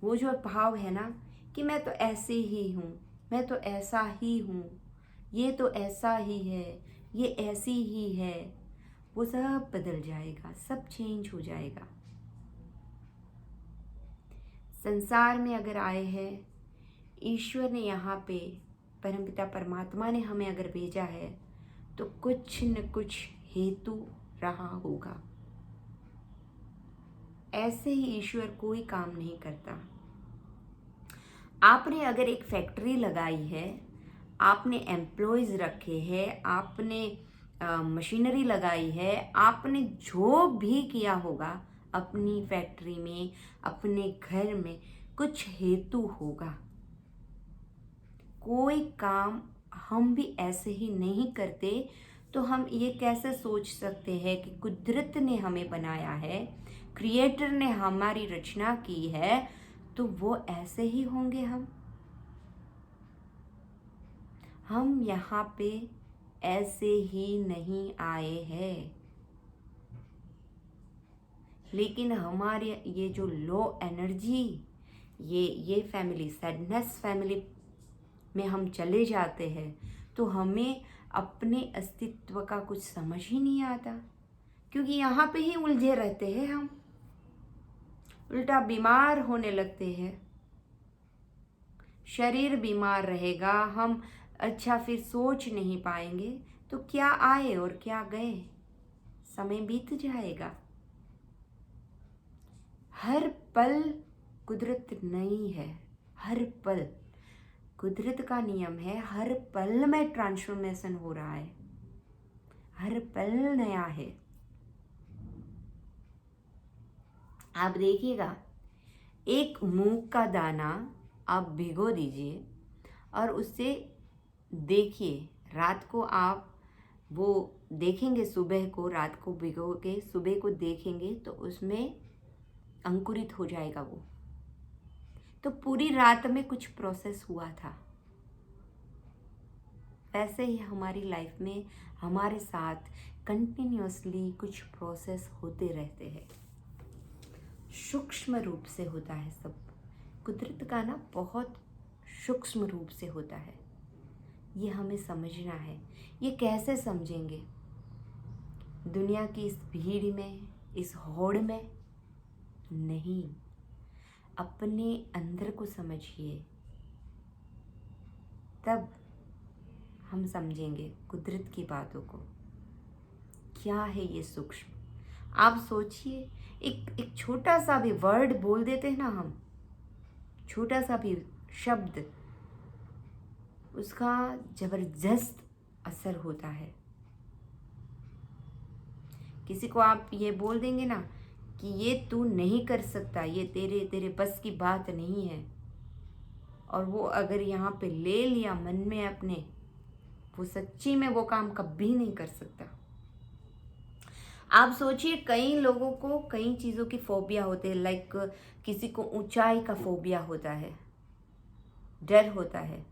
वो जो भाव है ना, कि मैं तो ऐसे ही हूँ, मैं तो ऐसा ही हूँ, ये तो ऐसा ही है, ये ऐसी ही है, वो सब बदल जाएगा, सब चेंज हो जाएगा। संसार में अगर आए हैं, ईश्वर ने यहाँ पे, परमपिता परमात्मा ने हमें अगर भेजा है, तो कुछ न कुछ हेतु रहा होगा। ऐसे ही ईश्वर कोई काम नहीं करता। आपने अगर एक फैक्ट्री लगाई है, आपने एम्प्लॉयज़ रखे हैं, आपने मशीनरी लगाई है, आपने जो भी किया होगा अपनी फैक्ट्री में, अपने घर में, कुछ हेतु होगा। कोई काम हम भी ऐसे ही नहीं करते, तो हम ये कैसे सोच सकते हैं कि कुदरत ने हमें बनाया है, क्रिएटर ने हमारी रचना की है, तो वो ऐसे ही होंगे। हम यहाँ पे ऐसे ही नहीं आए हैं, लेकिन हमारे ये जो लो एनर्जी, ये फैमिली, सैडनेस फैमिली में हम चले जाते हैं, तो हमें अपने अस्तित्व का कुछ समझ ही नहीं आता, क्योंकि यहाँ पे ही उलझे रहते हैं हम, उल्टा बीमार होने लगते हैं। शरीर बीमार रहेगा, हम अच्छा फिर सोच नहीं पाएंगे, तो क्या आए और क्या गए, समय बीत जाएगा। हर पल कुदरत नई है, हर पल कुदरत का नियम है, हर पल में ट्रांसफॉर्मेशन हो रहा है, हर पल नया है। आप देखिएगा, एक मूंग का दाना आप भिगो दीजिए और उससे देखिए, रात को आप वो देखेंगे, सुबह को रात को भिगो के सुबह को देखेंगे तो उसमें अंकुरित हो जाएगा वो। तो पूरी रात में कुछ प्रोसेस हुआ था। वैसे ही हमारी लाइफ में हमारे साथ कंटिन्यूअसली कुछ प्रोसेस होते रहते हैं, सूक्ष्म रूप से होता है सब। कुदरत का ना बहुत सूक्ष्म रूप से होता है, ये हमें समझना है। ये कैसे समझेंगे? दुनिया की इस भीड़ में, इस होड़ में नहीं, अपने अंदर को समझिए, तब हम समझेंगे कुदरत की बातों को। क्या है ये सूक्ष्म? आप सोचिए, एक छोटा सा भी वर्ड बोल देते हैं ना हम, छोटा सा भी शब्द, उसका जबरदस्त असर होता है। किसी को आप ये बोल देंगे ना कि ये तू नहीं कर सकता, ये तेरे बस की बात नहीं है, और वो अगर यहाँ पे ले लिया मन में अपने, वो सच्ची में वो काम कभी नहीं कर सकता। आप सोचिए, कई लोगों को कई चीज़ों की फोबिया होते हैं, लाइक किसी को ऊंचाई का फोबिया होता है, डर होता है।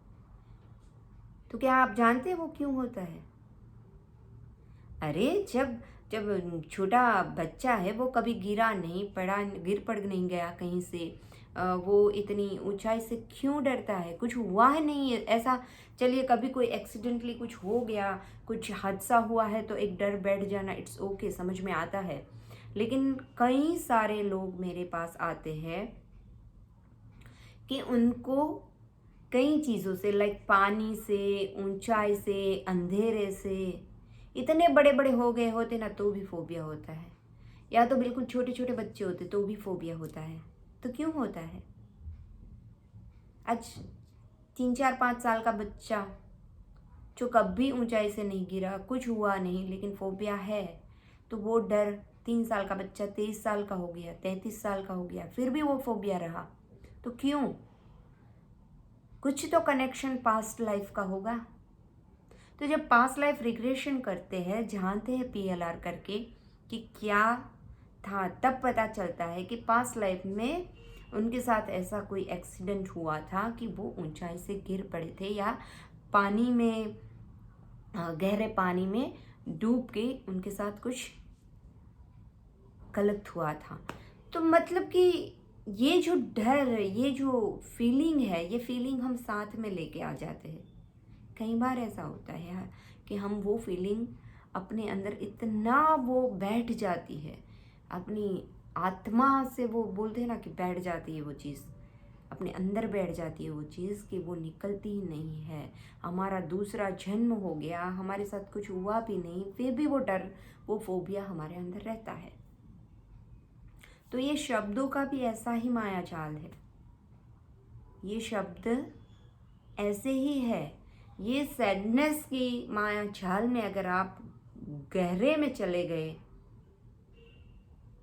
तो क्या आप जानते हैं वो क्यों होता है? अरे जब जब छोटा बच्चा है, वो कभी गिरा नहीं, गिर पड़ नहीं गया कहीं से, वो इतनी ऊंचाई से क्यों डरता है? कुछ हुआ है नहीं ऐसा। चलिए कभी कोई एक्सीडेंटली कुछ हो गया, कुछ हादसा हुआ है, तो एक डर बैठ जाना, इट्स ओके, समझ में आता है। लेकिन कई सारे लोग मेरे पास आते हैं कि उनको कई चीज़ों से, लाइक पानी से, ऊंचाई से, अंधेरे से, इतने बड़े बड़े हो गए होते ना तो भी फोबिया होता है, या तो बिल्कुल छोटे छोटे बच्चे होते तो भी फोबिया होता है। तो क्यों होता है? आज 3 4 5 साल का बच्चा जो कभी ऊंचाई से नहीं गिरा, कुछ हुआ नहीं, लेकिन फोबिया है, तो वो डर 3 साल का बच्चा 23 साल का हो गया, 33 साल का हो गया, फिर भी वो फोबिया रहा। तो क्यों? कुछ तो कनेक्शन पास्ट लाइफ का होगा। तो जब पास्ट लाइफ रिग्रेशन करते हैं, जानते हैं PLR करके कि क्या था, तब पता चलता है कि पास्ट लाइफ में उनके साथ ऐसा कोई एक्सीडेंट हुआ था कि वो ऊंचाई से गिर पड़े थे, या पानी में, गहरे पानी में डूब के उनके साथ कुछ गलत हुआ था। तो मतलब कि ये जो डर, ये जो फीलिंग है, ये फीलिंग हम साथ में लेके आ जाते हैं। कई बार ऐसा होता है यार कि हम वो फीलिंग अपने अंदर इतना वो बैठ जाती है, अपनी आत्मा से वो बोलते हैं ना कि बैठ जाती है वो चीज़, अपने अंदर बैठ जाती है वो चीज़ कि वो निकलती ही नहीं है। हमारा दूसरा जन्म हो गया, हमारे साथ कुछ हुआ भी नहीं, फिर भी वो डर, वो फोबिया हमारे अंदर रहता है। तो ये शब्दों का भी ऐसा ही माया जाल है। ये शब्द ऐसे ही है। ये सैडनेस की माया जाल में अगर आप गहरे में चले गए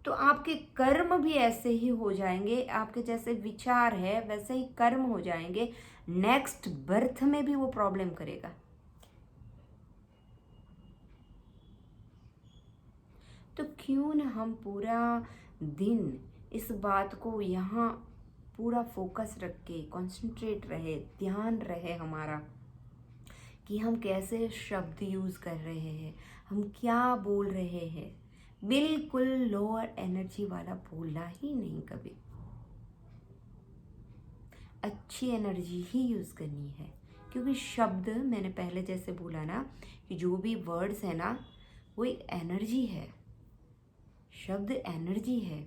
तो आपके कर्म भी ऐसे ही हो जाएंगे। आपके जैसे विचार है वैसे ही कर्म हो जाएंगे। नेक्स्ट बर्थ में भी वो प्रॉब्लम करेगा। तो क्यों ना हम पूरा दिन इस बात को यहाँ पूरा फोकस रख के कंसंट्रेट रहे, ध्यान रहे हमारा कि हम कैसे शब्द यूज़ कर रहे हैं, हम क्या बोल रहे हैं। बिल्कुल लोअर एनर्जी वाला बोलना ही नहीं कभी, अच्छी एनर्जी ही यूज़ करनी है। क्योंकि शब्द, मैंने पहले जैसे बोला ना कि जो भी वर्ड्स है ना वो एक एनर्जी है। शब्द एनर्जी है।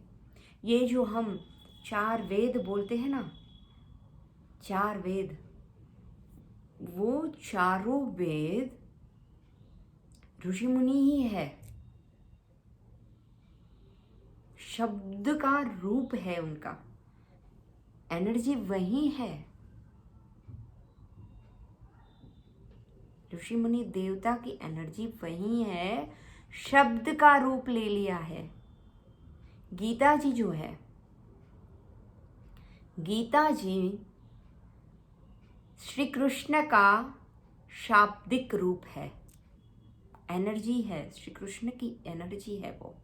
ये जो हम 4 वेद बोलते हैं ना, 4 वेद, वो चारों वेद ऋषि मुनि ही है। शब्द का रूप है उनका, एनर्जी वही है। ऋषि मुनि देवता की एनर्जी वही है, शब्द का रूप ले लिया है। गीता जी जो है, गीता जी श्री कृष्ण का शाब्दिक रूप है, एनर्जी है, श्री कृष्ण की एनर्जी है वो।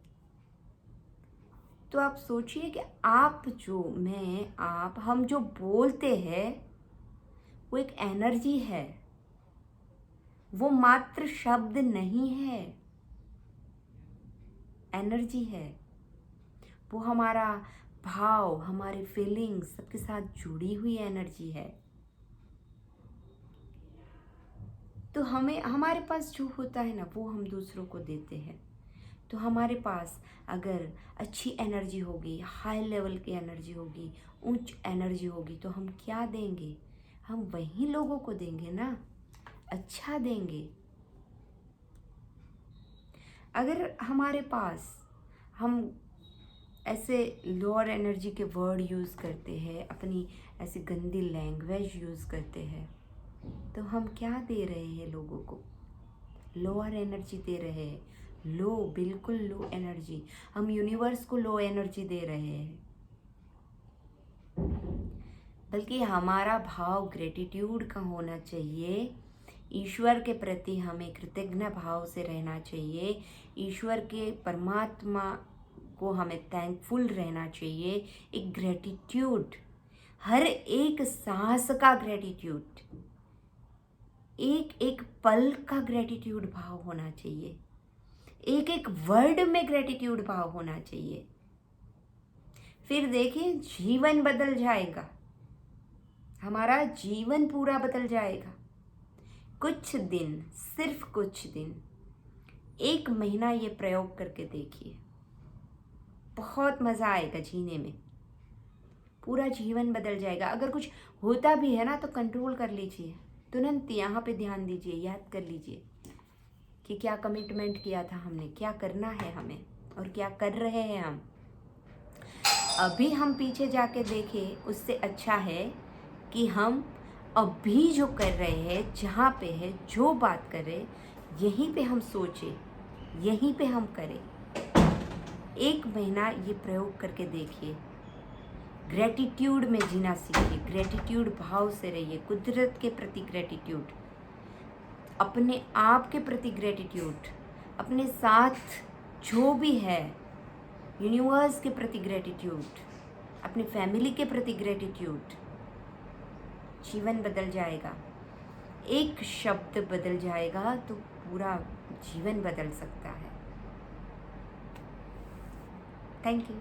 तो आप सोचिए कि आप जो, मैं, आप, हम जो बोलते हैं वो एक एनर्जी है, वो मात्र शब्द नहीं है, एनर्जी है। वो हमारा भाव, हमारे फीलिंग्स सबके साथ जुड़ी हुई एनर्जी है। तो हमें, हमारे पास जो होता है ना वो हम दूसरों को देते हैं। तो हमारे पास अगर अच्छी एनर्जी होगी, हाई लेवल की एनर्जी होगी, उच्च एनर्जी होगी, तो हम क्या देंगे? हम वही लोगों को देंगे ना, अच्छा देंगे। अगर हमारे पास हम ऐसे लोअर एनर्जी के वर्ड यूज़ करते हैं, अपनी ऐसी गंदी लैंग्वेज यूज़ करते हैं, तो हम क्या दे रहे हैं लोगों को? लोअर एनर्जी दे रहे हैं, लो, बिल्कुल लो एनर्जी। हम यूनिवर्स को लो एनर्जी दे रहे हैं। बल्कि हमारा भाव ग्रेटिट्यूड का होना चाहिए। ईश्वर के प्रति हमें कृतज्ञ भाव से रहना चाहिए। ईश्वर के, परमात्मा को हमें थैंकफुल रहना चाहिए। एक ग्रेटिट्यूड, हर एक सांस का ग्रेटिट्यूड, एक एक पल का ग्रेटिट्यूड भाव होना चाहिए। एक एक वर्ड में ग्रेटिट्यूड भाव होना चाहिए। फिर देखिए जीवन बदल जाएगा, हमारा जीवन पूरा बदल जाएगा। कुछ दिन, सिर्फ कुछ दिन, 1 महीना ये प्रयोग करके देखिए, बहुत मज़ा आएगा जीने में, पूरा जीवन बदल जाएगा। अगर कुछ होता भी है ना तो कंट्रोल कर लीजिए, तुरंत यहाँ पे ध्यान दीजिए, याद कर लीजिए कि क्या कमिटमेंट किया था हमने, क्या करना है हमें और क्या कर रहे हैं हम। अभी हम पीछे जाके देखें, उससे अच्छा है कि हम अभी जो कर रहे हैं, जहाँ पे है, जो बात कर रहे, यहीं पे हम सोचें, यहीं पे हम करें। 1 महीना ये प्रयोग करके देखिए। ग्रेटिट्यूड में जीना सीखिए, ग्रेटिट्यूड भाव से रहिए, कुदरत के प्रति ग्रेटिट्यूड, अपने आप के प्रति ग्रेटिट्यूड, अपने साथ जो भी है यूनिवर्स के प्रति ग्रेटिट्यूड, अपनी फैमिली के प्रति ग्रेटिट्यूड। जीवन बदल जाएगा। एक शब्द बदल जाएगा तो पूरा जीवन बदल सकता है। Thank you.